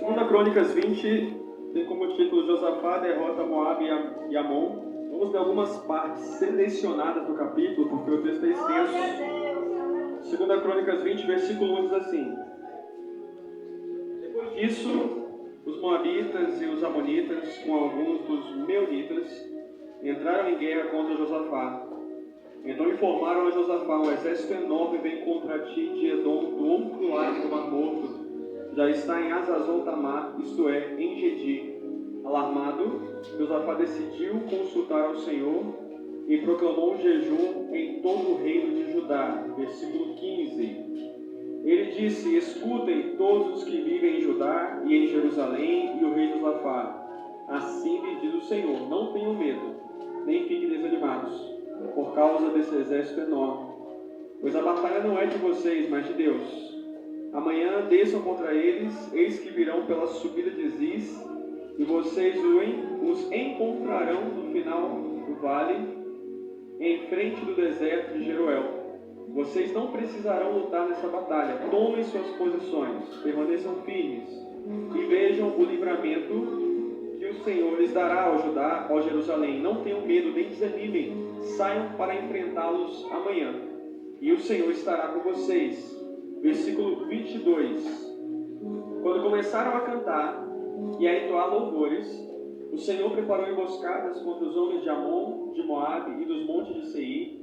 Segunda Crônicas 20 tem como título Josafá derrota Moabe e Amon. Vamos ver algumas partes selecionadas do capítulo, porque o texto é extenso. Segunda Crônicas 20, versículo 1 diz assim: Depois disso, os Moabitas e os Amonitas, com alguns dos Meunitas, entraram em guerra contra Josafá. Então informaram a Josafá: um exército enorme vem contra ti de Edom, do outro lado do Mar Morto. Já está em Hazazon Tamar, isto é, em Gedi. Alarmado, Josafá decidiu consultar ao Senhor e proclamou um jejum em todo o reino de Judá. Versículo 15. Ele disse: escutem todos os que vivem em Judá e em Jerusalém e o rei Josafá. Assim lhe diz o Senhor: não tenham medo, nem fiquem desanimados, por causa desse exército enorme. Pois a batalha não é de vocês, mas de Deus. Amanhã desçam contra eles, eis que virão pela subida de Ziz, e vocês os encontrarão no final do vale, em frente do deserto de Jeruel. Vocês não precisarão lutar nessa batalha. Tomem suas posições, permaneçam firmes, e vejam o livramento que o Senhor lhes dará ao Judá, ao Jerusalém. Não tenham medo, nem desanimem. Saiam para enfrentá-los amanhã, e o Senhor estará com vocês. Versículo 22. Quando começaram a cantar e a entoar louvores, o Senhor preparou emboscadas contra os homens de Amon, de Moabe e dos montes de Seir,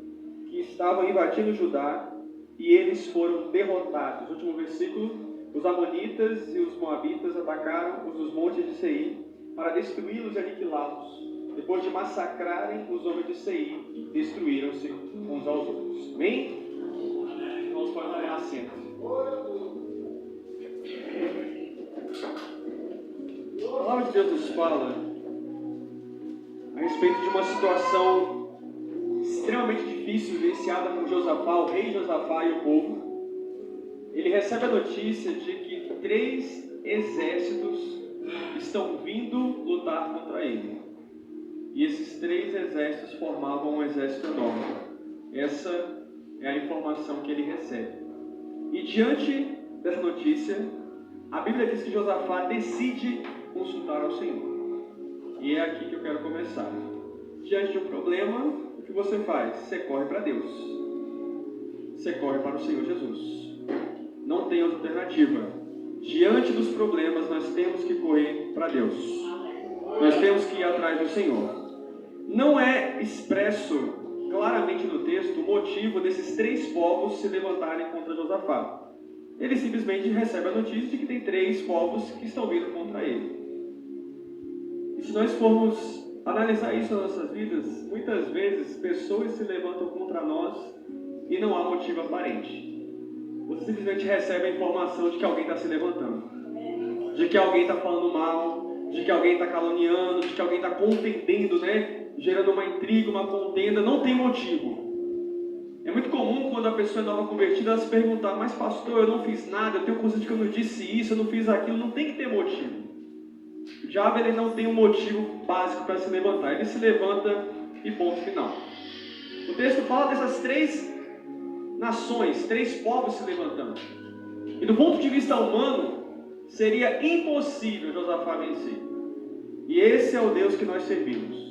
que estavam invadindo Judá, e eles foram derrotados. Último versículo. Os Amonitas e os Moabitas atacaram os dos montes de Seir para destruí-los e aniquilá-los. Depois de massacrarem os homens de Seir, destruíram-se uns aos outros. Amém? Vamos para a assento. A palavra de Deus nos fala a respeito de uma situação extremamente difícil vivenciada por Josafá, o rei Josafá e o povo. Ele recebe a notícia de que 3 exércitos estão vindo lutar contra ele. E esses 3 exércitos formavam um exército enorme. Essa é a informação que ele recebe. E diante dessa notícia, a Bíblia diz que Josafá decide consultar ao Senhor. E é aqui que eu quero começar. Diante de um problema, o que você faz? Você corre para Deus. Você corre para o Senhor Jesus. Não tem outra alternativa. Diante dos problemas, nós temos que correr para Deus. Nós temos que ir atrás do Senhor. Não é expresso claramente no texto o motivo desses 3 povos se levantarem contra Josafá. Ele simplesmente recebe a notícia de que tem 3 povos que estão vindo contra ele. E se nós formos analisar isso nas nossas vidas, muitas vezes pessoas se levantam contra nós e não há motivo aparente. Você simplesmente recebe a informação de que alguém está se levantando, de que alguém está falando mal, de que alguém está caluniando, de que alguém está contendendo, gerando uma intriga, uma contenda. Não tem motivo. É muito comum quando a pessoa é nova convertida, ela se perguntar: mas pastor, eu não fiz nada, eu tenho consciência de que eu não disse isso, eu não fiz aquilo. Não tem que ter motivo. O diabo, ele não tem um motivo básico para se levantar. Ele se levanta e ponto final. O texto fala dessas 3 nações, 3 povos se levantando. E do ponto de vista humano, seria impossível Josafá vencer. E esse é o Deus que nós servimos.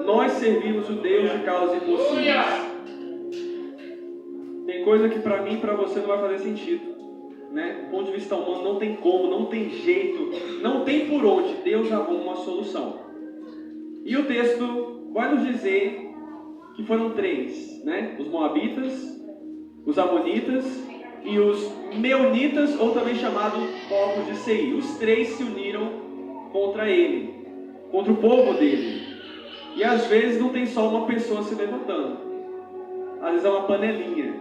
Nós servimos o Deus de causas impossíveis. Tem coisa que para mim e para você não vai fazer sentido. Do ponto de vista humano, não tem como, não tem jeito, não tem por onde. Deus arruma uma solução. E o texto vai nos dizer que foram 3, os Moabitas, os Amonitas e os Meunitas, ou também chamados povos de Seir. Os 3 se uniram contra ele, contra o povo dele. E às vezes não tem só uma pessoa se levantando. Às vezes é uma panelinha,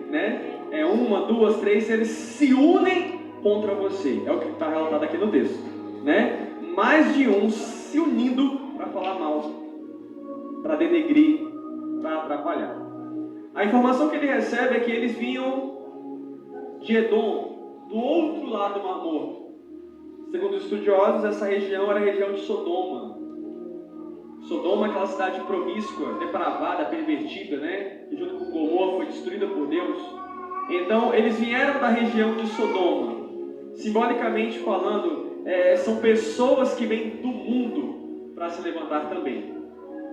É 1, 2, 3, eles se unem contra você. É o que está relatado aqui no texto, Mais de um se unindo para falar mal, para denegrir, para atrapalhar. A informação que ele recebe é que eles vinham de Edom, do outro lado do Mar Morto. Segundo os estudiosos, essa região era a região de Sodoma. Sodoma é aquela cidade promíscua, depravada, pervertida, que junto com Gomorra foi destruída por Deus. Então, eles vieram da região de Sodoma. Simbolicamente falando, são pessoas que vêm do mundo para se levantar também.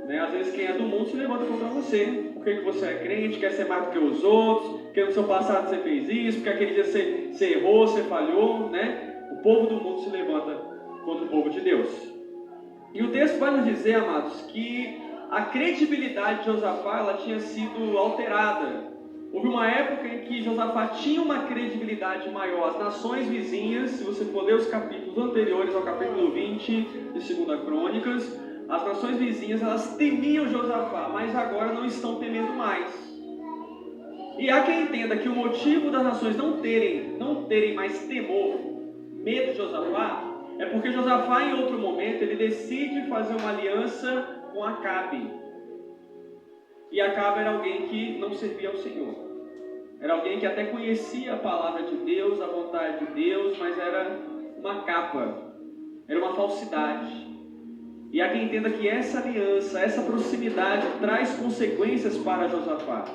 Né? Às vezes quem é do mundo se levanta contra você. Por que você é crente, quer ser mais do que os outros, porque no seu passado você fez isso, porque aquele dia você errou, você falhou, né? O povo do mundo se levanta contra o povo de Deus. E o texto vai nos dizer, amados, que a credibilidade de Josafá ela tinha sido alterada. Houve uma época em que Josafá tinha uma credibilidade maior. As nações vizinhas, se você for ler os capítulos anteriores ao capítulo 20 de 2 Crônicas, as nações vizinhas, elas temiam Josafá, mas agora não estão temendo mais. E há quem entenda que o motivo das nações não terem mais temor, medo de Josafá, é porque Josafá, em outro momento, ele decide fazer uma aliança com Acabe. E Acabe era alguém que não servia ao Senhor. Era alguém que até conhecia a palavra de Deus, a vontade de Deus, mas era uma capa, era uma falsidade. E há quem entenda que essa aliança, essa proximidade traz consequências para Josafá.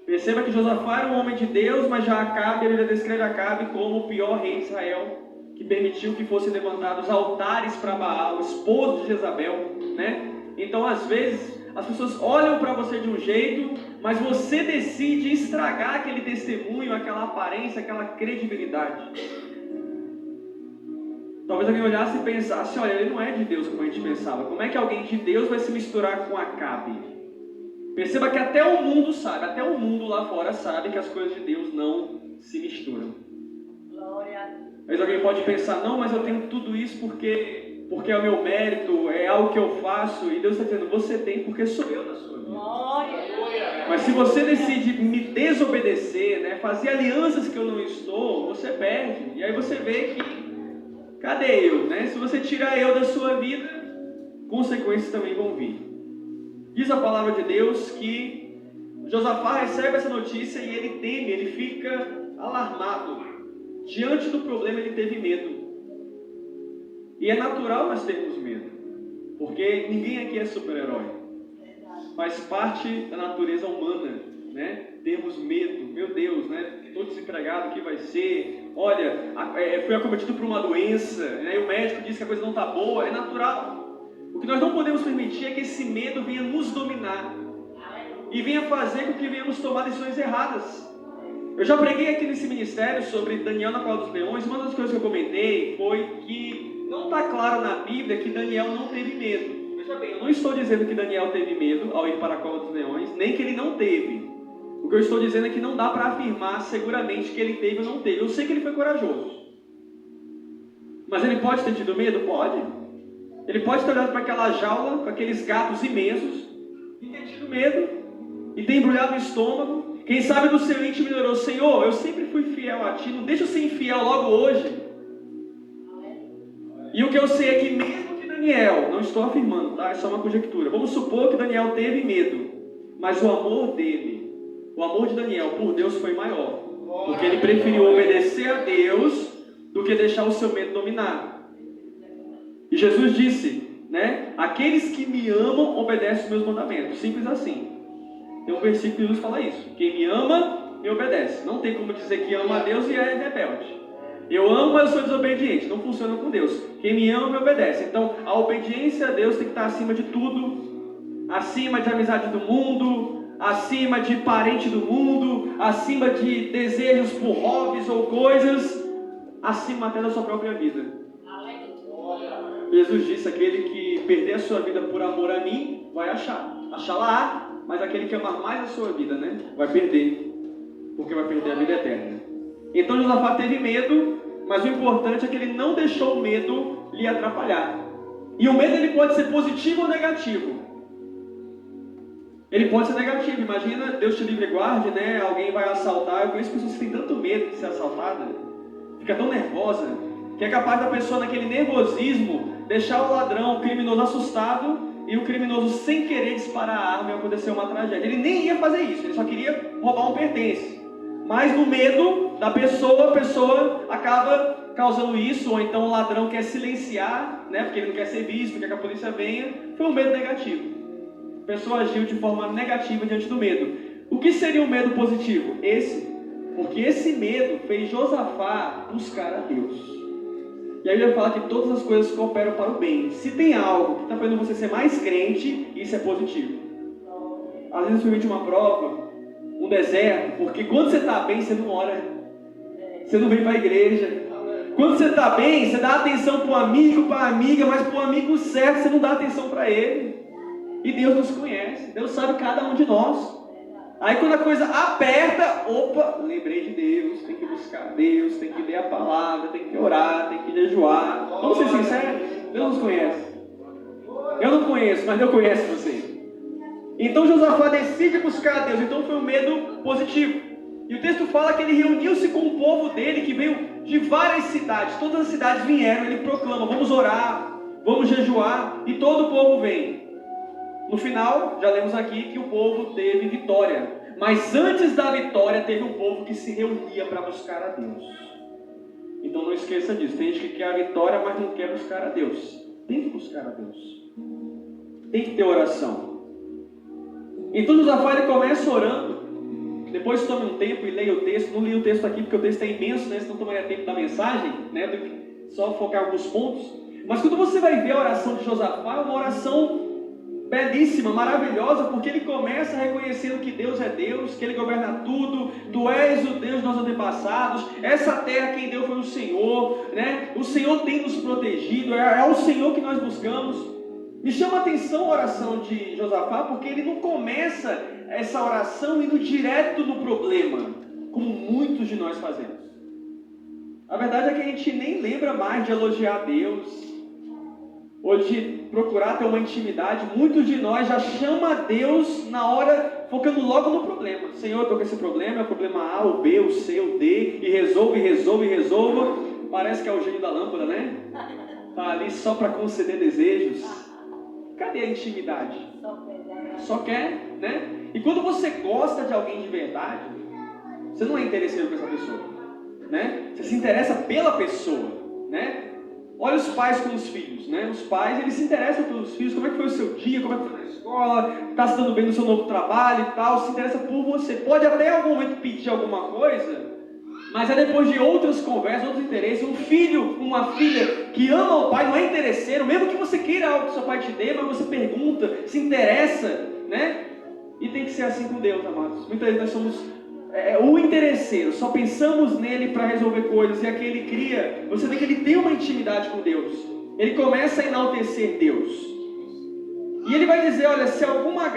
Perceba que Josafá era um homem de Deus, mas já Acabe, ele já descreve Acabe como o pior rei de Israel, que permitiu que fossem levantados altares para Baal, o esposo de Jezabel, né? Então, às vezes, as pessoas olham para você de um jeito, mas você decide estragar aquele testemunho, aquela aparência, aquela credibilidade. Talvez alguém olhasse e pensasse, olha, ele não é de Deus como a gente pensava. Como é que alguém de Deus vai se misturar com Acabe? Perceba que até o mundo sabe, até o mundo lá fora sabe que as coisas de Deus não se misturam. Mas alguém pode pensar, não, mas eu tenho tudo isso porque é o meu mérito, é algo que eu faço. E Deus está dizendo, você tem porque sou eu na sua vida. Mas se você decide me desobedecer, né, fazer alianças que eu não estou, você perde. E aí você vê que cadê eu? Né? Se você tirar eu da sua vida, consequências também vão vir. Diz a palavra de Deus que Josafá recebe essa notícia e ele teme, ele fica alarmado. Diante do problema ele teve medo. E é natural nós termos medo, porque ninguém aqui é super-herói. Faz parte da natureza humana, né? Termos medo. Meu Deus, né? Estou desempregado, o que vai ser? Olha, fui acometido por uma doença, né? E o médico disse que a coisa não está boa. É natural. O que nós não podemos permitir é que esse medo venha nos dominar e venha fazer com que venhamos tomar decisões erradas. Eu já preguei aqui nesse ministério sobre Daniel na cova dos leões. Uma das coisas que eu comentei foi que não está claro na Bíblia que Daniel não teve medo. Veja bem, eu não estou dizendo que Daniel teve medo ao ir para a cova dos leões, nem que ele não teve. O que eu estou dizendo é que não dá para afirmar seguramente que ele teve ou não teve. Eu sei que ele foi corajoso. Mas ele pode ter tido medo? Pode. Ele pode ter olhado para aquela jaula, com aqueles gatos imensos, e ter tido medo, e ter embrulhado o estômago. Quem sabe do seu íntimo ele orou, Senhor, eu sempre fui fiel a Ti, não deixa eu ser infiel logo hoje. E o que eu sei é que mesmo que Daniel, não estou afirmando, tá? É só uma conjectura. Vamos supor que Daniel teve medo, mas o amor dele, o amor de Daniel por Deus foi maior, porque ele preferiu obedecer a Deus do que deixar o seu medo dominar. E Jesus disse, né? Aqueles que me amam obedecem os meus mandamentos. Simples assim. Tem um versículo que Jesus fala isso. Quem me ama, me obedece. Não tem como dizer que ama a Deus e é rebelde. Eu amo, mas eu sou desobediente. Não funciona com Deus. Quem me ama, me obedece. Então, a obediência a Deus tem que estar acima de tudo. Acima de amizade do mundo, acima de parente do mundo, acima de desejos por hobbies ou coisas, acima até da sua própria vida. Jesus disse, aquele que perder a sua vida por amor a mim, vai achá-la, mas aquele que amar mais a sua vida, né, vai perder, porque vai perder a vida eterna. Então Josafá teve medo, mas o importante é que ele não deixou o medo lhe atrapalhar. E o medo ele pode ser positivo ou negativo. Ele pode ser negativo. Imagina, Deus te livre e guarde, né? Alguém vai assaltar. Eu conheço pessoas que têm tanto medo de ser assaltada, fica tão nervosa, que é capaz da pessoa, naquele nervosismo, deixar o ladrão, o criminoso assustado, e o criminoso, sem querer disparar a arma, e acontecer uma tragédia. Ele nem ia fazer isso, ele só queria roubar um pertence. Mas no medo da pessoa, a pessoa acaba causando isso, ou então o ladrão quer silenciar, né? Porque ele não quer ser visto, quer que a polícia venha. Foi um medo negativo. A pessoa agiu de forma negativa diante do medo. O que seria um medo positivo? Esse. Porque esse medo fez Josafá buscar a Deus. E a Bíblia fala que todas as coisas cooperam para o bem. Se tem algo que está fazendo você ser mais crente, isso é positivo. Às vezes, durante uma prova, um deserto, porque quando você está bem, você não ora, você não vem para a igreja. Quando você está bem, você dá atenção para o amigo, para a amiga, mas para o amigo certo, você não dá atenção para ele. E Deus nos conhece, Deus sabe cada um de nós. Aí quando a coisa aperta, opa, lembrei de Deus, tem que buscar Deus, tem que ler a palavra, tem que orar, tem que jejuar. Vamos ser sinceros, Deus nos conhece. Eu não conheço, mas Deus conhece você. Então Josafá decide buscar a Deus, então foi um medo positivo. E o texto fala que ele reuniu-se com o povo dele, que veio de várias cidades, todas as cidades vieram, ele proclama, vamos orar, vamos jejuar, e todo o povo vem. No final, já lemos aqui que o povo teve vitória. Mas antes da vitória, teve um povo que se reunia para buscar a Deus. Então não esqueça disso. Tem gente que quer a vitória, mas não quer buscar a Deus. Tem que buscar a Deus. Tem que ter oração. Então Josafá ele começa orando. Depois tome um tempo e leia o texto. Não li o texto aqui porque o texto é imenso, né? Senão tomaria tempo da mensagem, né? Do que só focar alguns pontos. Mas quando você vai ver a oração de Josafá, é uma oração belíssima, maravilhosa, porque ele começa reconhecendo que Deus é Deus, que Ele governa tudo. Tu és o Deus dos nossos antepassados, essa terra quem deu foi o Senhor, né? O Senhor tem nos protegido, é o Senhor que nós buscamos. Me chama a atenção a oração de Josafá, porque ele não começa essa oração indo direto no problema, como muitos de nós fazemos. A verdade é que a gente nem lembra mais de elogiar Deus, ou de procurar ter uma intimidade. Muitos de nós já chama a Deus na hora, focando logo no problema. Senhor, eu estou com esse problema, é o problema A, o B, o C, o D, e resolva. Parece que é o gênio da lâmpada, né? Está ali só para conceder desejos. Cadê a intimidade? Só quer, né? E quando você gosta de alguém de verdade, você não é interesseiro por essa pessoa, né? Você se interessa pela pessoa, né? Olha os pais com os filhos, né? Os pais, eles se interessam pelos filhos. Como é que foi o seu dia? Como é que foi na escola? Está se dando bem no seu novo trabalho e tal? Se interessa por você. Pode até em algum momento pedir alguma coisa, mas é depois de outras conversas, outros interesses. Um filho, uma filha que ama o pai, não é interesseiro, mesmo que você queira algo que seu pai te dê, mas você pergunta, se interessa, né? E tem que ser assim com Deus, amados. Muitas vezes nós somos o interesseiro, só pensamos nele para resolver coisas, e aqui ele cria, você vê que ele tem uma intimidade com Deus, ele começa a enaltecer Deus, e ele vai dizer, olha, se alguma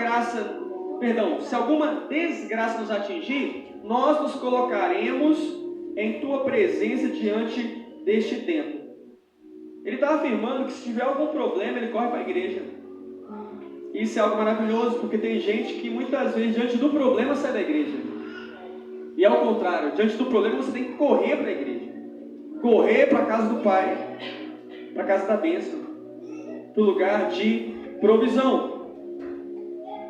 desgraça nos atingir, nós nos colocaremos em tua presença diante deste templo. Ele está afirmando que se tiver algum problema, ele corre para a igreja. Isso é algo maravilhoso, porque tem gente que muitas vezes diante do problema sai da igreja. E ao contrário, diante do problema você tem que correr para a igreja, correr para a casa do Pai, para a casa da bênção, para o lugar de provisão.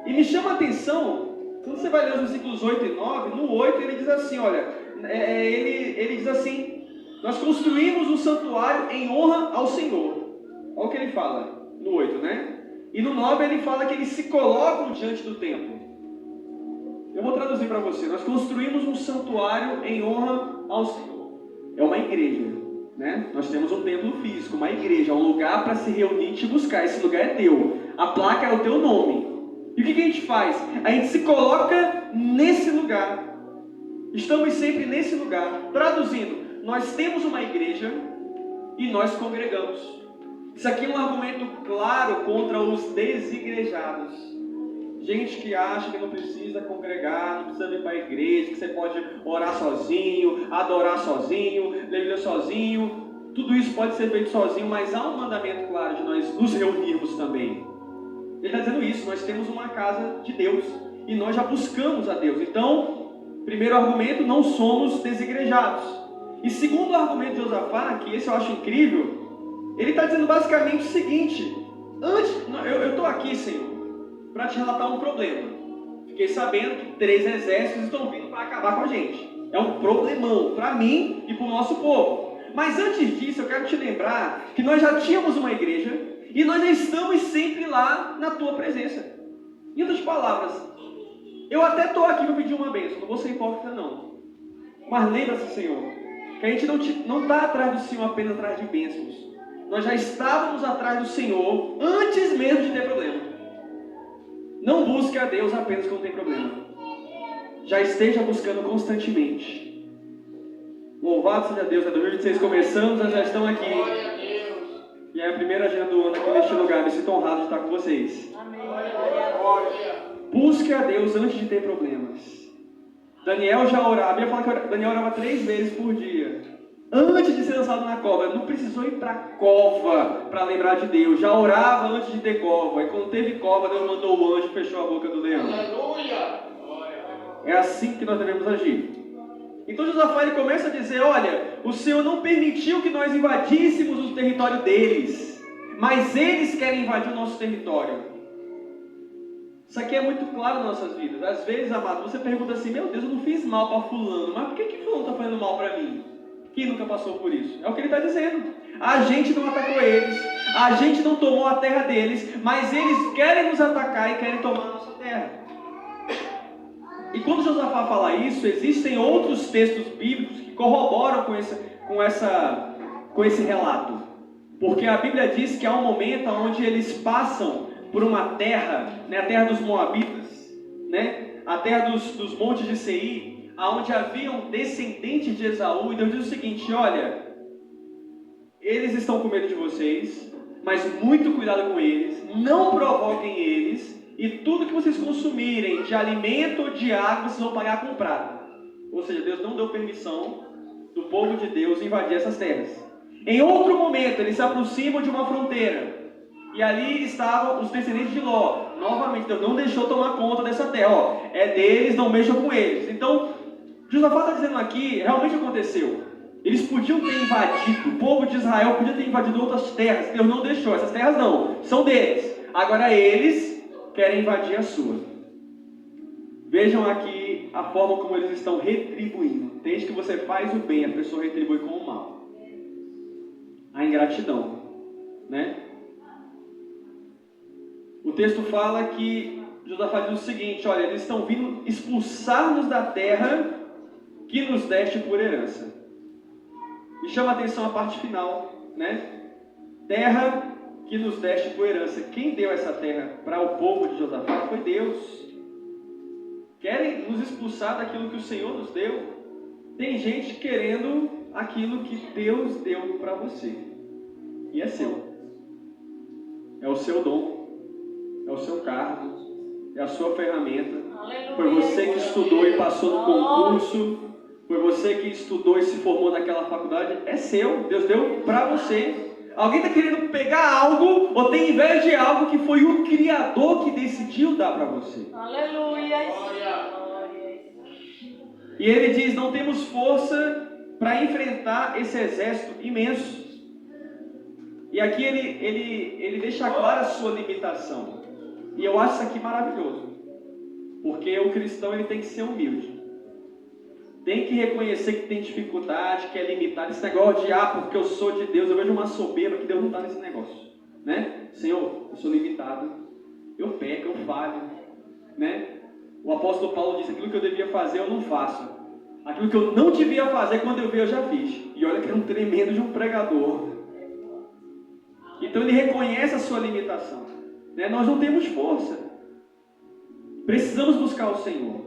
E me chama a atenção, quando você vai ler os versículos 8 e 9, no 8 ele diz assim, olha, ele diz assim, nós construímos um santuário em honra ao Senhor. Olha o que ele fala no 8, né? E no 9 ele fala que eles se colocam diante do templo. Eu vou traduzir para você. Nós construímos um santuário em honra ao Senhor. É uma igreja, né? Nós temos um templo físico, uma igreja, um lugar para se reunir e te buscar. Esse lugar é teu. A placa é o teu nome. E o que a gente faz? A gente se coloca nesse lugar. Estamos sempre nesse lugar. Traduzindo, nós temos uma igreja e nós congregamos. Isso aqui é um argumento claro contra os desigrejados. Gente que acha que não precisa congregar, não precisa vir para a igreja, que você pode orar sozinho, adorar sozinho, ler Bíblia sozinho. Tudo isso pode ser feito sozinho, mas há um mandamento claro de nós nos reunirmos também. Ele está dizendo isso, nós temos uma casa de Deus e nós já buscamos a Deus. Então, primeiro argumento, não somos desigrejados. E segundo argumento de Josafá, que esse eu acho incrível, ele está dizendo basicamente o seguinte: eu estou aqui, Senhor, para te relatar um problema. Fiquei sabendo que 3 exércitos estão vindo para acabar com a gente. É um problemão para mim e para o nosso povo. Mas antes disso, eu quero te lembrar que nós já tínhamos uma igreja e nós já estamos sempre lá na tua presença. Em outras palavras, eu até estou aqui para pedir uma bênção, não vou ser hipócrita não. Mas lembra-se, Senhor, que a gente não está atrás do Senhor apenas atrás de bênçãos. Nós já estávamos atrás do Senhor antes mesmo de ter problema. Não busque a Deus apenas quando tem problema. Já esteja buscando constantemente. Louvado seja Deus, é 2026 começamos, nós já estamos aqui. E é a primeira agenda do ano aqui neste lugar, me sinto honrado de estar com vocês. Busque a Deus antes de ter problemas. Daniel já orava, a Bíblia fala que Daniel orava 3 vezes por dia. Antes de ser lançado na cova, não precisou ir para a cova para lembrar de Deus. Já orava antes de ter cova. E quando teve cova, Deus mandou o anjo e fechou a boca do leão. É assim que nós devemos agir. Então Josafá ele começa a dizer, olha, o Senhor não permitiu que nós invadíssemos o território deles, mas eles querem invadir o nosso território. Isso aqui é muito claro nas nossas vidas. Às vezes, amado, você pergunta assim, meu Deus, eu não fiz mal para fulano, mas por que fulano está fazendo mal para mim? Quem nunca passou por isso? É o que ele está dizendo. A gente não atacou eles, a gente não tomou a terra deles, mas eles querem nos atacar e querem tomar a nossa terra. E quando Josafá fala isso, existem outros textos bíblicos que corroboram com esse relato. Porque a Bíblia diz que há um momento onde eles passam por uma terra, né, a terra dos Moabitas, né, a terra dos montes de Seir, onde haviam descendentes de Esaú, e Deus diz o seguinte, olha, eles estão com medo de vocês, mas muito cuidado com eles, não provoquem eles, e tudo que vocês consumirem de alimento ou de água, vocês vão pagar com prata. Ou seja, Deus não deu permissão do povo de Deus invadir essas terras. Em outro momento, eles se aproximam de uma fronteira, e ali estavam os descendentes de Ló. Novamente, Deus não deixou tomar conta dessa terra. É deles, não mexam com eles. Então, Josafá está dizendo aqui, realmente aconteceu. Eles podiam ter invadido, o povo de Israel podia ter invadido outras terras. Deus não deixou, essas terras não, são deles. Agora eles querem invadir a sua. Vejam aqui a forma como eles estão retribuindo. Desde que você faz o bem, a pessoa retribui com o mal. A ingratidão, né? O texto fala que Josafá diz o seguinte, olha, eles estão vindo expulsar-nos da terra que nos deste por herança. Me chama a atenção a parte final, né? Terra que nos deste por herança. Quem deu essa terra para o povo de Josafá foi Deus. Querem nos expulsar daquilo que o Senhor nos deu. Tem gente querendo aquilo que Deus deu para você. E é seu. É o seu dom. É o seu cargo, é a sua ferramenta. Aleluia. Foi você que estudou e passou no concurso, foi você que estudou e se formou naquela faculdade, é seu, Deus deu para você. Alguém está querendo pegar algo, ou tem inveja de algo que foi o Criador que decidiu dar para você. Aleluia. E ele diz, não temos força para enfrentar esse exército imenso. E aqui ele deixa clara a sua limitação. E eu acho isso aqui maravilhoso, porque o cristão ele tem que ser humilde, tem que reconhecer que tem dificuldade, que é limitado. Esse negócio de, porque eu sou de Deus, eu vejo uma soberba que Deus não está nesse negócio, né? Senhor, eu sou limitado, eu peco, eu falho, né? O apóstolo Paulo disse, aquilo que eu devia fazer eu não faço, aquilo que eu não devia fazer, quando eu vi eu já fiz. E olha que era um tremendo de um pregador. Então ele reconhece a sua limitação. Nós não temos força, precisamos buscar o Senhor.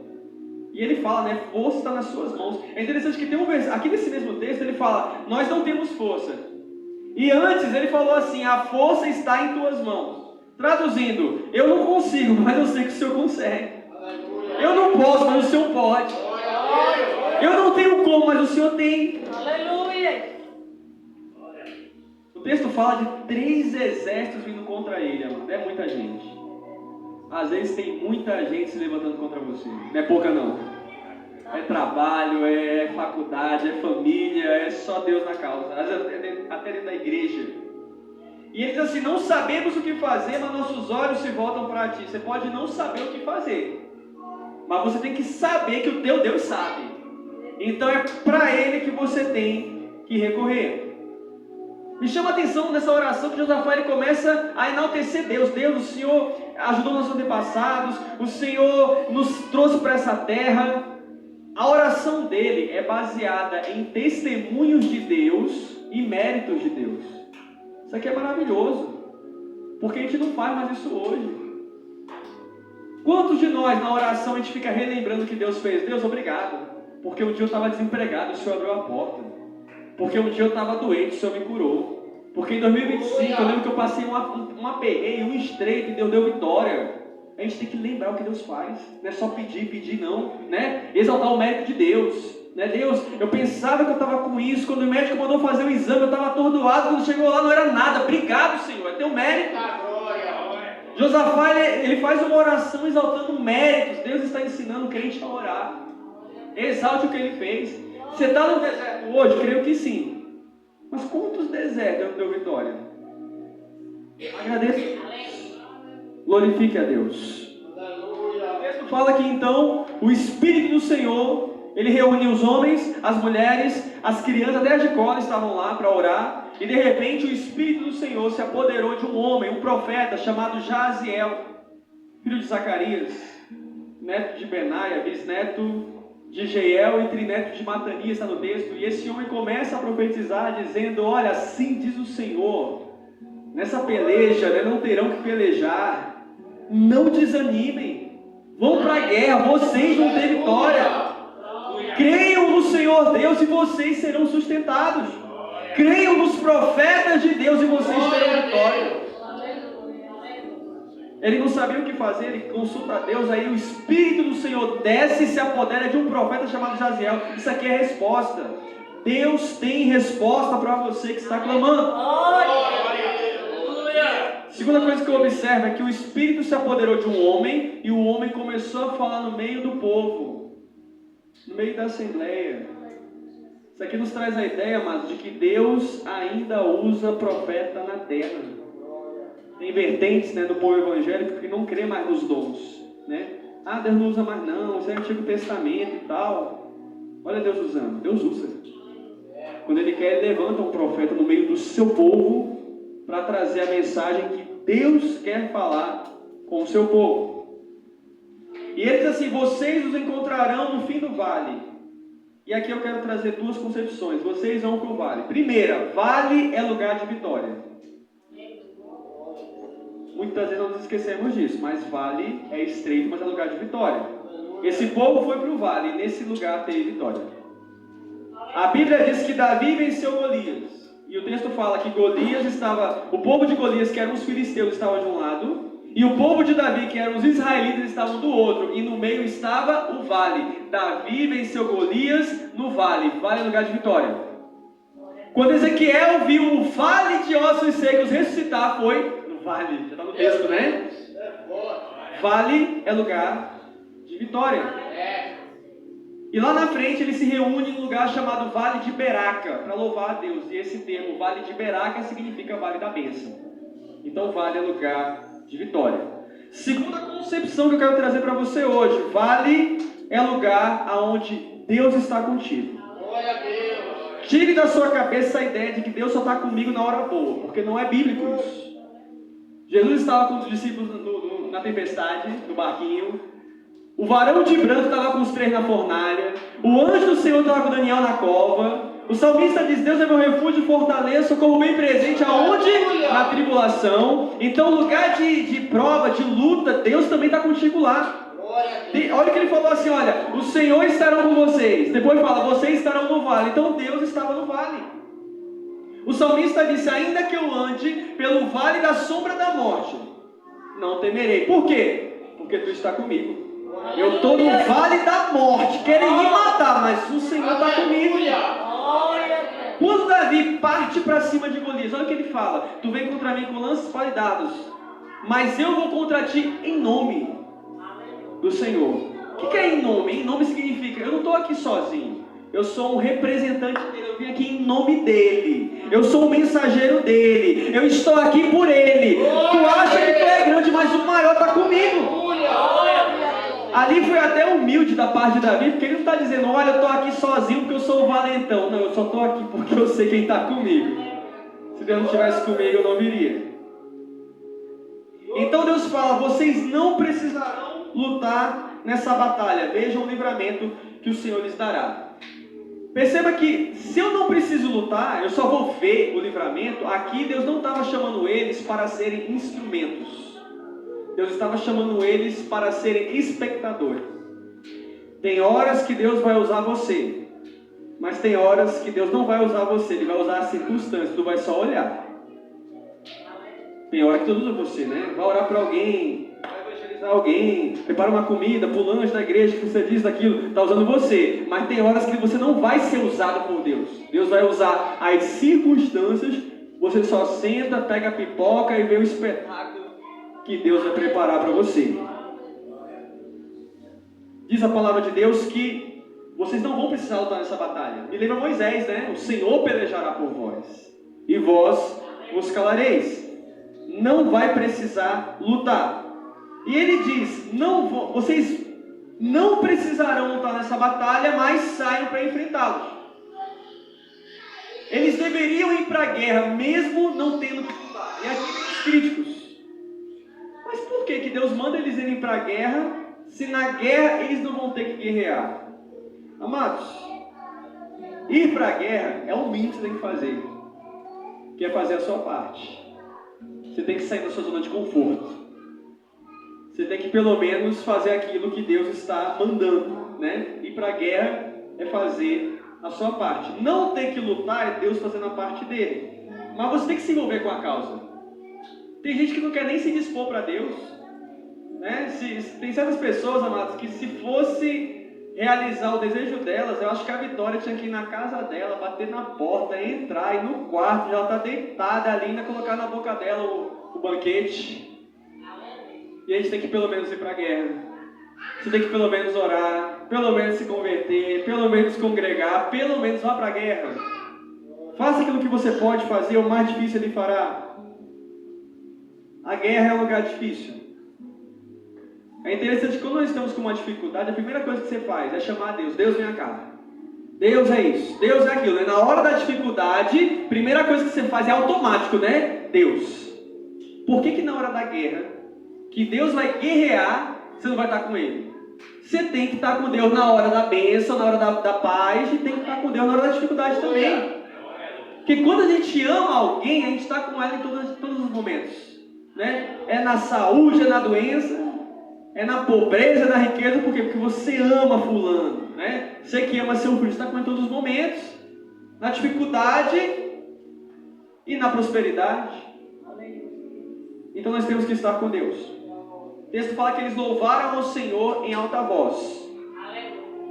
E ele fala, força está nas suas mãos. É interessante que tem um versículo, aqui nesse mesmo texto ele fala, nós não temos força. E antes ele falou assim, a força está em tuas mãos. Traduzindo, eu não consigo, mas eu sei que o Senhor consegue. Eu não posso, mas o Senhor pode. Eu não tenho como, mas o Senhor tem. Aleluia. O texto fala de 3 exércitos vindo contra ele, amado. É muita gente. Às vezes tem muita gente se levantando contra você. Não é pouca não. É trabalho, é faculdade, é família, é só Deus na causa. Às vezes até dentro da igreja. E ele diz assim, não sabemos o que fazer, mas nossos olhos se voltam para ti. Você pode não saber o que fazer, mas você tem que saber que o teu Deus sabe. Então é para ele que você tem que recorrer. Me chama a atenção nessa oração que Josafá ele começa a enaltecer Deus. Deus, o Senhor ajudou nossos antepassados, o Senhor nos trouxe para essa terra. A oração dele é baseada em testemunhos de Deus e méritos de Deus. Isso aqui é maravilhoso, porque a gente não faz mais isso hoje. Quantos de nós na oração a gente fica relembrando o que Deus fez? Deus, obrigado, porque um dia eu estava desempregado, o Senhor abriu a porta. Porque um dia eu estava doente, o Senhor me curou. Porque em 2025 eu lembro que eu passei um aperreio, um estreito e Deus deu vitória. A gente tem que lembrar o que Deus faz. Não é só pedir não, né? Exaltar o mérito de Deus, né? Deus, eu pensava que eu estava com isso, quando o médico mandou fazer o exame, eu estava atordoado, quando chegou lá não era nada. Obrigado, Senhor, é teu mérito. Josafá, ele faz uma oração exaltando méritos. Deus está ensinando o crente a orar. Exalte o que ele fez. Você está no deserto hoje? Creio que sim. Mas quantos desertos deu vitória? Agradeço. Glorifique a Deus. O texto fala que então o Espírito do Senhor, ele reuniu os homens, as mulheres, as crianças, até as de cola estavam lá para orar. E de repente o Espírito do Senhor se apoderou de um homem, um profeta chamado Jaziel, filho de Zacarias, neto de Benaia, bisneto de Jeiel e trineto de Matanias, está no texto. E esse homem começa a profetizar dizendo: olha, assim diz o Senhor, nessa peleja, né, não terão que pelejar. Não desanimem, vão para a guerra, vocês vão ter vitória. Creiam no Senhor Deus e vocês serão sustentados. Creiam nos profetas de Deus e vocês terão vitória. Ele não sabia o que fazer, ele consulta a Deus, aí o Espírito do Senhor desce e se apodera de um profeta chamado Jaziel. Isso aqui é a resposta. Deus tem resposta para você que está clamando. Segunda coisa que eu observo é que o Espírito se apoderou de um homem e o homem começou a falar no meio do povo, no meio da assembleia. Isso aqui nos traz a ideia, amados, de que Deus ainda usa profeta na terra. Tem vertentes, né, do povo evangélico que não crê mais nos dons, né? Ah, Deus não usa mais não, isso é Antigo Testamento e tal. Olha Deus usando, Deus usa. Quando Ele quer, Ele levanta um profeta no meio do seu povo para trazer a mensagem que Deus quer falar com o seu povo. E Ele diz assim: vocês os encontrarão no fim do vale. E aqui eu quero trazer duas concepções. Vocês vão para o vale. Primeira, vale é lugar de vitória. Muitas vezes nós esquecemos disso, mas vale é estreito, mas é lugar de vitória. Esse povo foi para o vale e nesse lugar teve vitória. A Bíblia diz que Davi venceu Golias. E o texto fala que Golias estava, o povo de Golias, que eram os filisteus, estava de um lado, e o povo de Davi, que eram os israelitas, estavam do outro, e no meio estava o vale. Davi venceu Golias no vale. Vale é lugar de vitória. Quando Ezequiel viu o vale de ossos secos ressuscitar, foi no vale. Já está no texto, né? Vale é lugar de vitória. E lá na frente ele se reúne em um lugar chamado Vale de Beraca, para louvar a Deus. E esse termo, Vale de Beraca, significa Vale da Bênção. Então vale é lugar de vitória. Segunda concepção que eu quero trazer para você hoje: vale é lugar onde Deus está contigo. Glória a Deus. Tire da sua cabeça a ideia de que Deus só está comigo na hora boa, porque não é bíblico isso. Jesus estava com os discípulos na tempestade, no barquinho. O varão de branco estava com os 3 na fornalha. O anjo do Senhor estava com Daniel na cova. O salmista diz: Deus é meu refúgio e fortaleza, socorro bem presente aonde? Na tribulação. Então, lugar de prova, de luta, Deus também está contigo lá. Olha que ele falou assim: olha, o Senhor estará com vocês. Depois fala: vocês estarão no vale. Então Deus estava no vale. O salmista disse: ainda que eu ande pelo vale da sombra da morte, não temerei. Por quê? Porque tu está comigo. Eu estou no vale da morte, querem me matar, mas o Senhor está comigo. Quando Davi parte para cima de Golias, olha o que ele fala: tu vem contra mim com lanças, espada e dados, mas eu vou contra ti em nome do Senhor. O que é em nome? Em nome significa: eu não estou aqui sozinho, eu sou um representante dele, eu vim aqui em nome dele, eu sou um mensageiro dele, eu estou aqui por ele. Tu acha que tu é grande, mas o maior está comigo. Ali foi até humilde da parte de Davi, porque ele não está dizendo: olha, eu estou aqui sozinho porque eu sou o valentão. Não, eu só estou aqui porque eu sei quem está comigo. Se Deus não estivesse comigo, eu não viria. Então Deus fala: vocês não precisarão lutar nessa batalha. Vejam o livramento que o Senhor lhes dará. Perceba que se eu não preciso lutar, eu só vou ver o livramento. Aqui Deus não estava chamando eles para serem instrumentos. Deus estava chamando eles para serem espectadores. Tem horas que Deus vai usar você, mas tem horas que Deus não vai usar você, Ele vai usar as circunstâncias, tu vai só olhar. Tem hora que Deus usa você, né? Vai orar para alguém, vai evangelizar alguém, prepara uma comida, pula anjo da igreja, que você diz daquilo, está usando você. Mas tem horas que você não vai ser usado por Deus. Deus vai usar as circunstâncias, você só senta, pega a pipoca e vê o espetáculo que Deus vai preparar para você. Diz a palavra de Deus que vocês não vão precisar lutar nessa batalha. Me lembra Moisés, né? O Senhor pelejará por vós, e vós vos calareis. Não vai precisar lutar. E ele diz, vocês não precisarão lutar nessa batalha, mas saiam para enfrentá-los. Eles deveriam ir para a guerra, mesmo não tendo que lutar. E aqui vem os críticos. Mas por que Deus manda eles irem para a guerra, se na guerra eles não vão ter que guerrear? Amados, ir para a guerra é o mínimo que você tem que fazer, que é fazer a sua parte. Você tem que sair da sua zona de conforto. Você tem que pelo menos fazer aquilo que Deus está mandando, né? Ir para a guerra é fazer a sua parte. Não ter que lutar é Deus fazendo a parte dele. Mas você tem que se envolver com a causa. Tem gente que não quer nem se dispor para Deus, né? Tem certas pessoas, amados, que se fosse realizar o desejo delas, eu acho que a Vitória tinha que ir na casa dela, bater na porta, entrar, ir no quarto, já está deitada ali, ainda colocar na boca dela o banquete. E a gente tem que pelo menos ir para a guerra. Você tem que pelo menos orar, pelo menos se converter, pelo menos congregar, pelo menos vá para a guerra. Faça aquilo que você pode fazer, o mais difícil ele fará. A guerra é um lugar difícil. É interessante que quando nós estamos com uma dificuldade, a primeira coisa que você faz é chamar a Deus. Deus, vem cá. Deus é isso, Deus é aquilo. Né? Na hora da dificuldade, primeira coisa que você faz é automático, né? Deus. Por que na hora da guerra, que Deus vai guerrear, você não vai estar com Ele? Você tem que estar com Deus na hora da bênção, na hora da paz, e tem que estar com Deus na hora da dificuldade também. Porque quando a gente ama alguém, a gente está com ela em todos os momentos. Né? É na saúde, é na doença, é na pobreza, é na riqueza. Por quê? Porque você ama fulano, né? Você que ama seu filho, está com ele em todos os momentos. Na dificuldade e na prosperidade. Então nós temos que estar com Deus. O texto fala que eles louvaram ao Senhor em alta voz.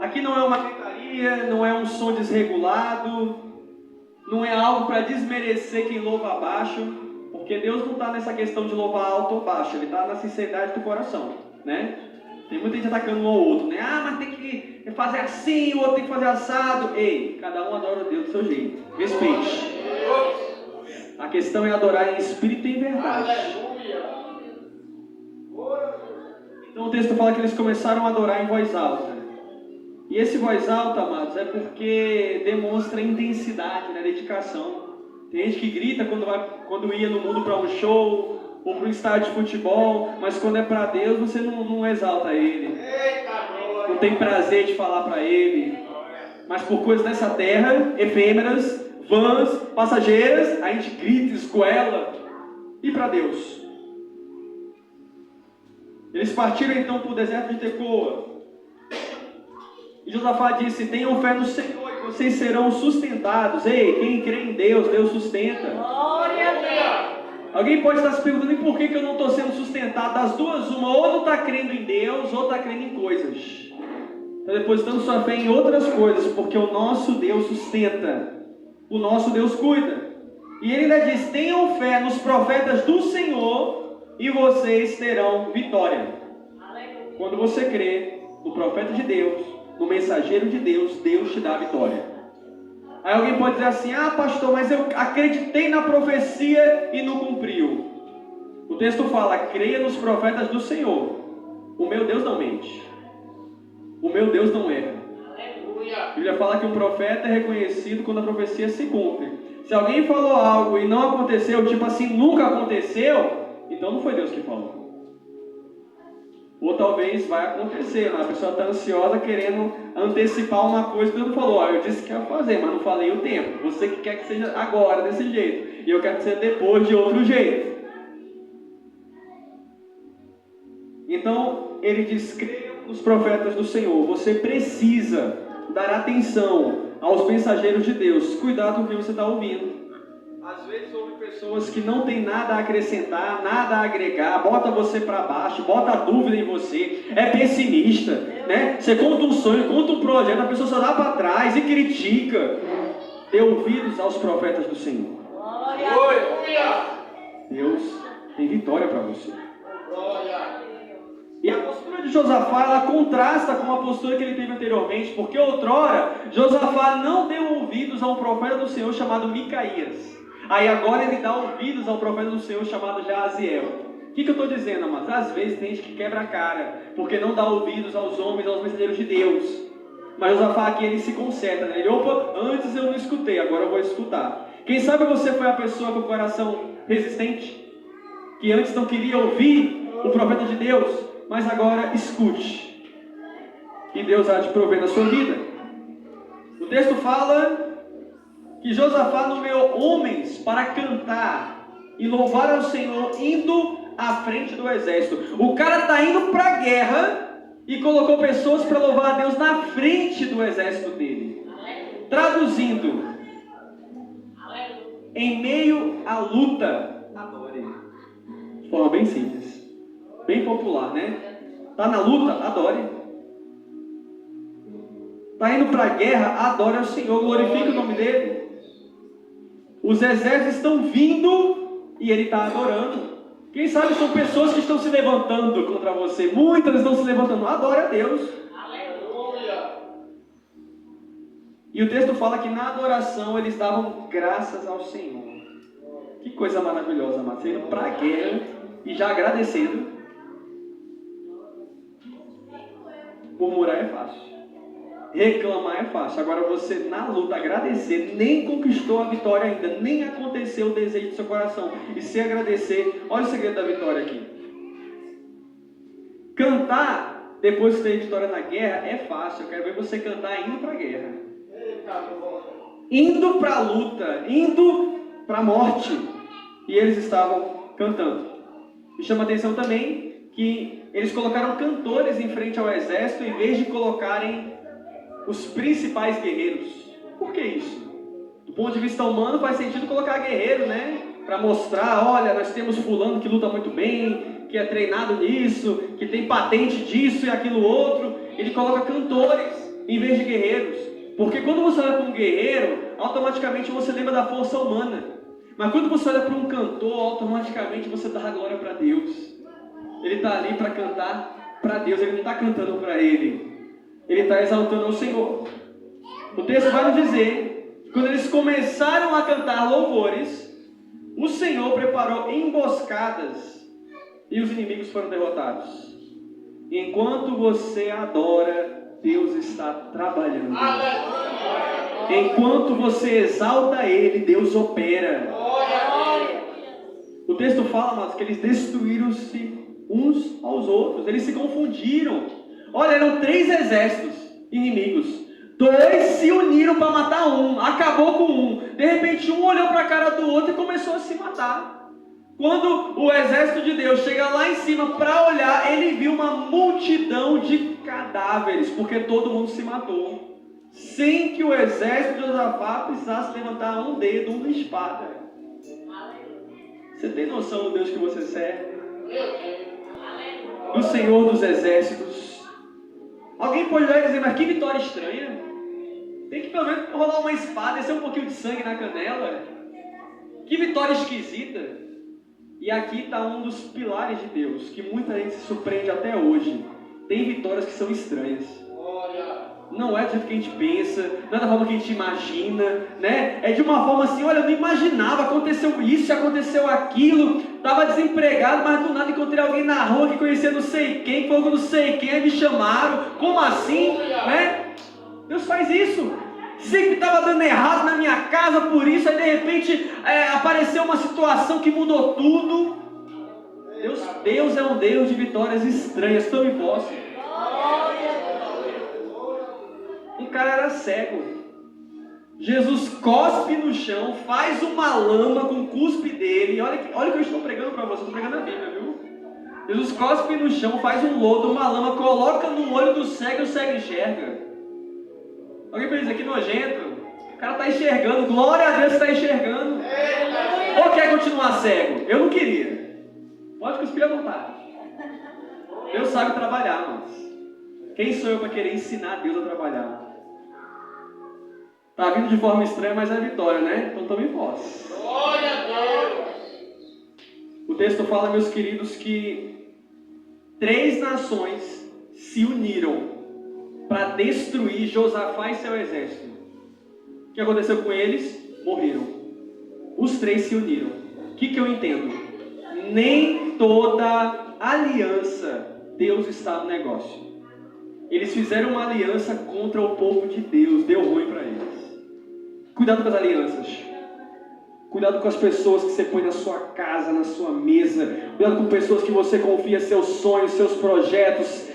Aqui não é uma gritaria, não é um som desregulado, não é algo para desmerecer quem louva abaixo. Porque Deus não está nessa questão de louvar alto ou baixo, Ele está na sinceridade do coração, né? Tem muita gente atacando um ao outro, né? Ah, mas tem que fazer assim, o outro tem que fazer assado. Ei, cada um adora Deus do seu jeito. Respeite. A questão é adorar em espírito e em verdade. Então o texto fala que eles começaram a adorar em voz alta. E esse voz alta, amados, é porque demonstra intensidade, né? Dedicação. Tem gente que grita quando ia no mundo para um show ou para um estádio de futebol, mas quando é para Deus você não exalta Ele, não tem prazer de falar para Ele. Mas por coisas dessa terra, efêmeras, vãs, passageiras, a gente grita, esgoela. E para Deus? Eles partiram então para o deserto de Tecoa. E Josafá disse: tenham fé no Senhor, vocês serão sustentados. Ei, quem crê em Deus, Deus sustenta. Glória a Deus. Alguém pode estar se perguntando: e por que eu não estou sendo sustentado? Das duas, uma, ou não está crendo em Deus, ou está crendo em coisas. Está depositando sua fé em outras coisas, porque o nosso Deus sustenta, o nosso Deus cuida. E ele ainda diz: tenham fé nos profetas do Senhor, e vocês terão vitória. Quando você crê no profeta de Deus, no mensageiro de Deus, Deus te dá a vitória. Aí alguém pode dizer assim: ah, pastor, mas eu acreditei na profecia e não cumpriu. O texto fala: creia nos profetas do Senhor. O meu Deus não mente. O meu Deus não erra. A Bíblia fala que um profeta é reconhecido quando a profecia se cumpre. Se alguém falou algo e não aconteceu, tipo assim, nunca aconteceu, então não foi Deus que falou. Ou talvez vai acontecer, mas a pessoa está ansiosa querendo antecipar uma coisa que Deus falou, eu disse que ia fazer, mas não falei o tempo. Você que quer que seja agora, desse jeito, e eu quero que seja depois de outro jeito. Então, ele diz, creiam nos profetas do Senhor. Você precisa dar atenção aos mensageiros de Deus. Cuidado com o que você está ouvindo. Às vezes ouve pessoas que não tem nada a acrescentar, nada a agregar, bota você para baixo, bota dúvida em você, é pessimista, né? Você conta um sonho, conta um projeto, a pessoa só dá para trás e critica. Dê ouvidos aos profetas do Senhor. Deus tem vitória para você. E a postura de Josafá, ela contrasta com a postura que ele teve anteriormente, porque outrora, Josafá não deu ouvidos a um profeta do Senhor chamado Micaías. Aí agora ele dá ouvidos ao profeta do Senhor chamado Jaziel. O que eu estou dizendo, amados? Às vezes tem gente que quebra a cara, porque não dá ouvidos aos homens, aos mensageiros de Deus. Mas Josafá aqui, ele se conserta, né? Ele, opa, antes eu não escutei, agora eu vou escutar. Quem sabe você foi a pessoa com o coração resistente, que antes não queria ouvir o profeta de Deus, mas agora escute. E Deus há de prover na sua vida. O texto fala que Josafá nomeou homens para cantar e louvar ao Senhor indo à frente do exército. O cara está indo para a guerra e colocou pessoas para louvar a Deus na frente do exército dele. Traduzindo, em meio à luta, adore. De forma bem simples, bem popular, né? Está na luta, adore. Está indo para a guerra, adore ao Senhor, glorifique o nome dele. Os exércitos estão vindo e ele está adorando. Quem sabe são pessoas que estão se levantando contra você. Muitas estão se levantando. Adore a Deus. Aleluia. E o texto fala que na adoração eles davam graças ao Senhor. Que coisa maravilhosa, amados. Indo para a guerra e já agradecendo. Murmurar é fácil. Reclamar é fácil. Agora você na luta agradecer, nem conquistou a vitória ainda, nem aconteceu o desejo do seu coração. E se agradecer, olha o segredo da vitória aqui. Cantar depois que tem vitória na guerra é fácil. Eu quero ver você cantar indo para a guerra, indo para a luta, indo para a morte. E eles estavam cantando. Me chama a atenção também que eles colocaram cantores em frente ao exército em vez de colocarem os principais guerreiros. Por que isso? Do ponto de vista humano faz sentido colocar guerreiro, né? Para mostrar, olha, nós temos fulano que luta muito bem, que é treinado nisso, que tem patente disso e aquilo outro. Ele coloca cantores em vez de guerreiros. Porque quando você olha para um guerreiro, automaticamente você lembra da força humana. Mas quando você olha para um cantor, automaticamente você dá a glória para Deus. Ele está ali para cantar para Deus, ele não está cantando para ele. Ele está exaltando ao Senhor. O texto vai nos dizer que quando eles começaram a cantar louvores, o Senhor preparou emboscadas e os inimigos foram derrotados. Enquanto você adora, Deus está trabalhando. Enquanto você exalta Ele, Deus opera. O texto fala, mas que eles destruíram-se uns aos outros. Eles se confundiram. Olha, eram 3 exércitos inimigos. 2 se uniram para matar um. Acabou com um. De repente um olhou para a cara do outro e começou a se matar. Quando o exército de Deus chega lá em cima para olhar, ele viu uma multidão de cadáveres, porque todo mundo se matou, sem que o exército de Josafá precisasse levantar um dedo, uma espada. Você tem noção do Deus que você serve? Do Senhor dos exércitos. Alguém pode olhar e dizer, mas que vitória estranha. Tem que pelo menos rolar uma espada, descer um pouquinho de sangue na canela. Que vitória esquisita. E aqui está um dos pilares de Deus, que muita gente se surpreende até hoje. Tem vitórias que são estranhas. Não é do jeito que a gente pensa, não é da forma que a gente imagina, né? É de uma forma assim, olha, eu não imaginava, aconteceu isso, aconteceu aquilo, estava desempregado, mas do nada encontrei alguém na rua que conhecia não sei quem, falou não sei quem, aí me chamaram, como assim, né? Deus faz isso. Sempre estava dando errado na minha casa por isso, aí de repente apareceu uma situação que mudou tudo. Deus é um Deus de vitórias estranhas. Tome posse. Um cara era cego. Jesus cospe no chão, faz uma lama com o cuspe dele. Olha o que eu estou pregando para você. Estou pregando a Bíblia, viu? Jesus cospe no chão, faz um lodo, uma lama, coloca no olho do cego e o cego enxerga. Alguém pensa aqui nojento? O cara está enxergando. Glória a Deus, está enxergando. Ou quer continuar cego? Eu não queria. Pode cuspir à vontade. Deus sabe trabalhar, mas quem sou eu para querer ensinar Deus a trabalhar? Está vindo de forma estranha, mas é vitória, né? Então tome posse. Glória a Deus. O texto fala, meus queridos, que 3 nações se uniram para destruir Josafá e seu exército. O que aconteceu com eles? Morreram. Os 3 se uniram. O que eu entendo? Nem toda aliança Deus está no negócio. Eles fizeram uma aliança contra o povo de Deus. Deu ruim para eles. Cuidado com as alianças. Cuidado com as pessoas que você põe na sua casa, na sua mesa. Cuidado com pessoas que você confia seus sonhos, seus projetos,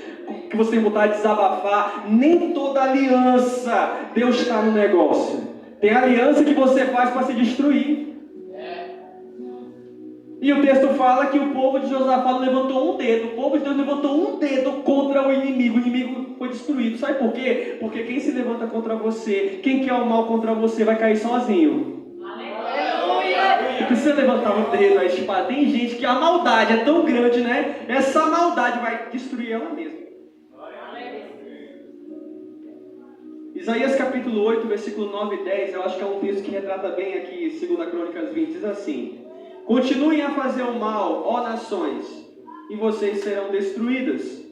que você tem vontade de desabafar. Nem toda aliança Deus está no negócio. Tem aliança que você faz para se destruir. E o texto fala que o povo de Josafá não levantou um dedo. O povo de Deus levantou um dedo contra o inimigo. O inimigo foi destruído. Sabe por quê? Porque quem se levanta contra você, quem quer o mal contra você, vai cair sozinho. Aleluia! Não precisa levantar o dedo, a espada. Tem gente que a maldade é tão grande, né? Essa maldade vai destruir ela mesma. Isaías capítulo 8, versículo 9 e 10, eu acho que é um texto que retrata bem aqui, segundo a Crônicas 20, diz assim: continuem a fazer o mal, ó nações, e vocês serão destruídas.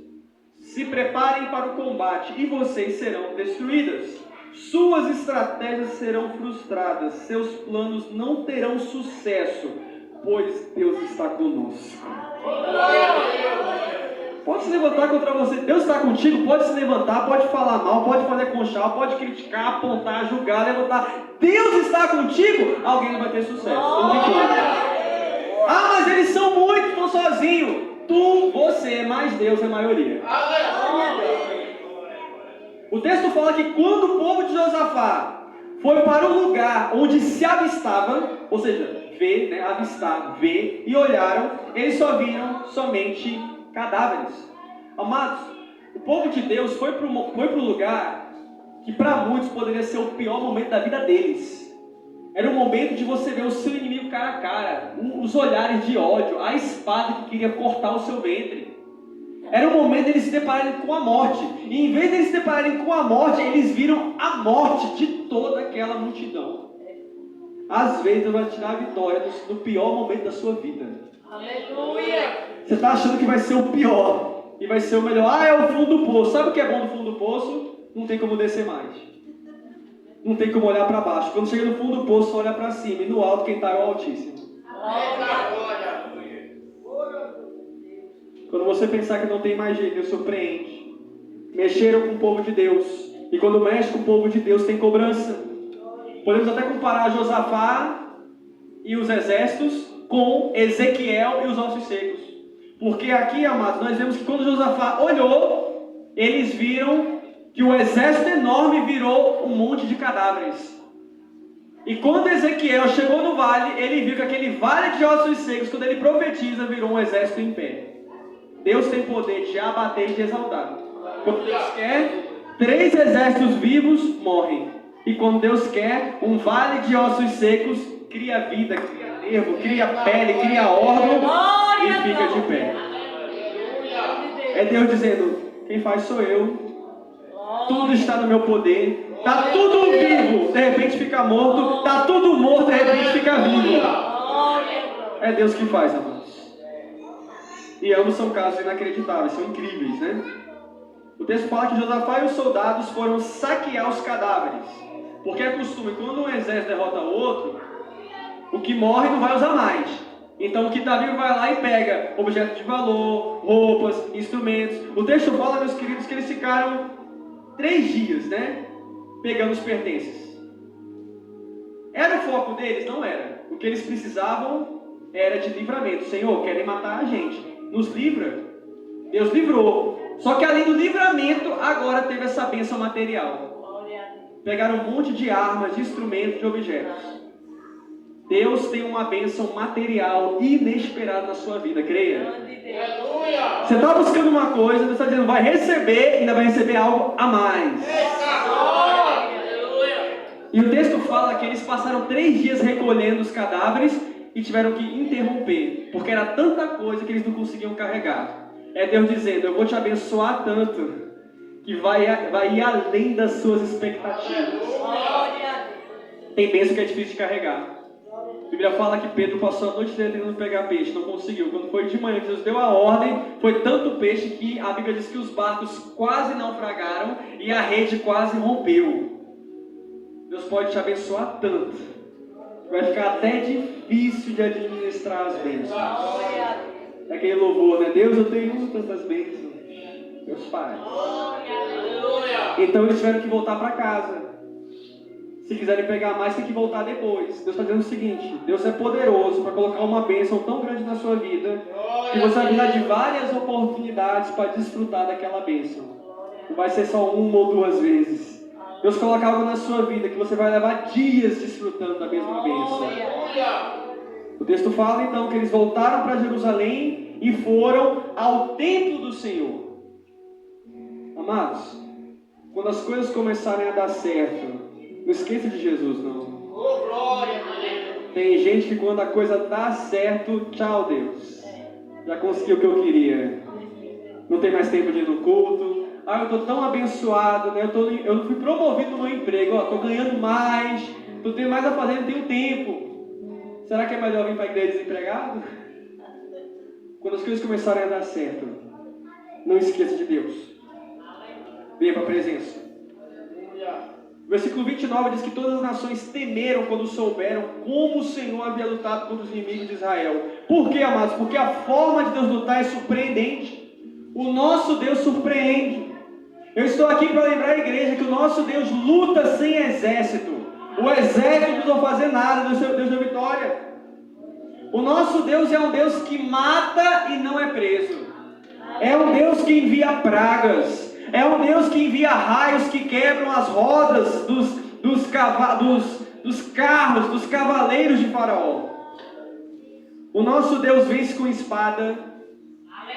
Se preparem para o combate, e vocês serão destruídas. Suas estratégias serão frustradas, seus planos não terão sucesso, pois Deus está conosco. Pode se levantar contra você, Deus está contigo, pode se levantar, pode falar mal, pode fazer conchal, pode criticar, apontar, julgar, levantar. Deus está contigo, alguém não vai ter sucesso. Não tem como. Ah, mas eles são muitos, estão sozinhos. Tu, você, mais Deus é maioria. O texto fala que quando o povo de Josafá foi para o lugar onde se avistava, ou seja, ver, né, avistar, ver, e olharam, eles só viram somente cadáveres. Amados, o povo de Deus foi para o lugar que para muitos poderia ser o pior momento da vida deles. Era o momento de você ver o seu inimigo cara a cara, os olhares de ódio, a espada que queria cortar o seu ventre. Era o momento deles se depararem com a morte. E em vez de eles se depararem com a morte, eles viram a morte de toda aquela multidão. Às vezes Deus vai tirar a vitória no pior momento da sua vida. Aleluia! Você está achando que vai ser o pior e vai ser o melhor. Ah, é o fundo do poço. Sabe o que é bom do fundo do poço? Não tem como descer mais. Não tem como olhar para baixo. Quando chega no fundo do poço, só olha para cima. E no alto, quem está é o Altíssimo. Quando você pensar que não tem mais jeito, Deus surpreende. Mexeram com o povo de Deus. E quando mexe com o povo de Deus, tem cobrança. Podemos até comparar Josafá e os exércitos com Ezequiel e os ossos secos. Porque aqui, amados, nós vemos que quando Josafá olhou, eles viram que o exército enorme virou um monte de cadáveres. E quando Ezequiel chegou no vale, ele viu que aquele vale de ossos secos, quando ele profetiza, virou um exército em pé. Deus tem poder de abater e de exaltar. Quando Deus quer, 3 exércitos vivos morrem. E quando Deus quer, um vale de ossos secos cria vida, cria nervo, cria pele, cria órgão e fica de pé. É Deus dizendo: quem faz sou eu. Tudo está no meu poder. Está tudo vivo, de repente fica morto. Está tudo morto, de repente fica vivo. É Deus que faz, amados. E ambos são casos inacreditáveis, são incríveis, né? O texto fala que Josafá e os soldados foram saquear os cadáveres. Porque é costume, quando um exército derrota o outro, o que morre não vai usar mais. Então o que está vivo vai lá e pega objetos de valor, roupas, instrumentos. O texto fala, meus queridos, que eles ficaram 3 dias, né? Pegando os pertences. Era o foco deles? Não era. O que eles precisavam era de livramento. Senhor, querem matar a gente, nos livra. Deus livrou. Só que além do livramento, agora teve essa bênção material. Pegaram um monte de armas, de instrumentos, de objetos. Deus tem uma bênção material inesperada na sua vida, creia. Aleluia! Você está buscando uma coisa, Deus está dizendo, vai receber, ainda vai receber algo a mais. Aleluia! E o texto fala que eles passaram 3 dias recolhendo os cadáveres e tiveram que interromper, porque era tanta coisa que eles não conseguiam carregar. É Deus dizendo, eu vou te abençoar tanto, que vai ir além das suas expectativas. Tem bênção que é difícil de carregar. A Bíblia fala que Pedro passou a noite inteira tentando pegar peixe, não conseguiu. Quando foi de manhã que Jesus deu a ordem, foi tanto peixe que a Bíblia diz que os barcos quase naufragaram e a rede quase rompeu. Deus pode te abençoar tanto, vai ficar até difícil de administrar as bênçãos. É aquele louvor, né? Deus, eu tenho tantas bênçãos. Meus pais. Então eles tiveram que voltar para casa. Se quiserem pegar mais, tem que voltar depois. Deus está dizendo o seguinte, Deus é poderoso para colocar uma bênção tão grande na sua vida, que você vai precisar de várias oportunidades para desfrutar daquela bênção. Não vai ser só 1 ou 2 vezes. Deus coloca algo na sua vida que você vai levar dias desfrutando da mesma bênção. O texto fala então que eles voltaram para Jerusalém e foram ao templo do Senhor. Amados, quando as coisas começarem a dar certo, não esqueça de Jesus, não. Tem gente que quando a coisa dá certo, tchau Deus, já consegui o que eu queria. Não tem mais tempo de ir no culto. Eu estou tão abençoado, né? Eu fui promovido no meu emprego, estou ganhando mais, estou tendo mais a fazer, não tenho tempo. Será que é melhor vir para a igreja desempregado? Quando as coisas começarem a dar certo, não esqueça de Deus. Venha para a presença. O versículo 29 diz que todas as nações temeram quando souberam como o Senhor havia lutado contra os inimigos de Israel. Por quê, amados? Porque a forma de Deus lutar é surpreendente. O nosso Deus surpreende. Eu estou aqui para lembrar a igreja que o nosso Deus luta sem exército. O exército não vai fazer nada, Deus deu vitória. O nosso Deus é um Deus que mata e não é preso. É um Deus que envia pragas. É um Deus que envia raios que quebram as rodas dos carros, dos cavaleiros de Faraó. O nosso Deus vence com espada.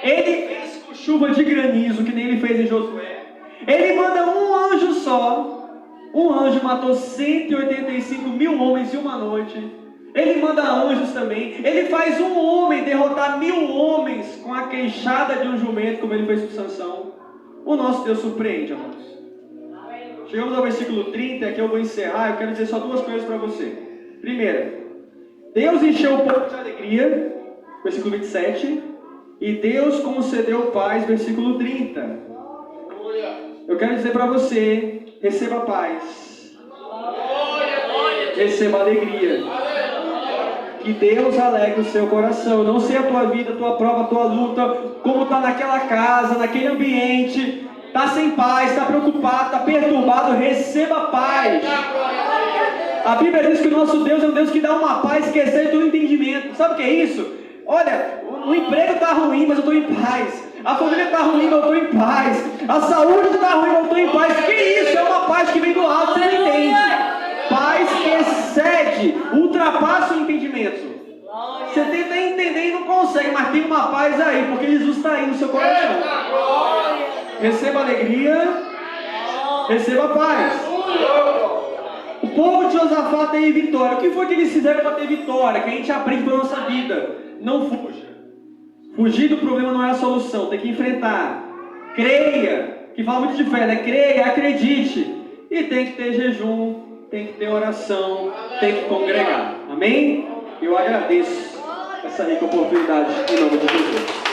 Ele vence com chuva de granizo, que nem ele fez em Josué. Ele manda um anjo só. Um anjo matou 185 mil homens em uma noite. Ele manda anjos também. Ele faz um homem derrotar 1000 homens com a queixada de um jumento, como ele fez com Sansão. O nosso Deus surpreende, amados. Chegamos ao versículo 30, que eu vou encerrar. Eu quero dizer só 2 coisas para você. Primeira, Deus encheu o povo de alegria, versículo 27. E Deus concedeu paz, versículo 30. Eu quero dizer para você, receba paz. Receba alegria. Que Deus alegre o seu coração. Eu não sei a tua vida, a tua prova, a tua luta, como está naquela casa, naquele ambiente, está sem paz, está preocupado, está perturbado, receba paz. A Bíblia diz que o nosso Deus é um Deus que dá uma paz que excede todo entendimento. Sabe o que é isso? Olha, o emprego está ruim, mas eu estou em paz. A família está ruim, mas eu estou em paz. A saúde está ruim, mas eu estou em paz. Que isso? É uma paz que vem do alto, você não entende. Paz que excede, ultrapassa o entendimento. Você tenta entender e não consegue, mas tem uma paz aí, porque Jesus está aí no seu coração. Receba alegria, receba paz. O povo de Josafá teve vitória. O que foi que eles fizeram para ter vitória? Que a gente aprende para a nossa vida. Não fuja. Fugir do problema não é a solução, tem que enfrentar. Creia, que fala muito de fé, né? Creia, acredite. E tem que ter jejum, tem que ter oração, tem que congregar. Amém? Eu agradeço essa rica oportunidade em nome de Jesus.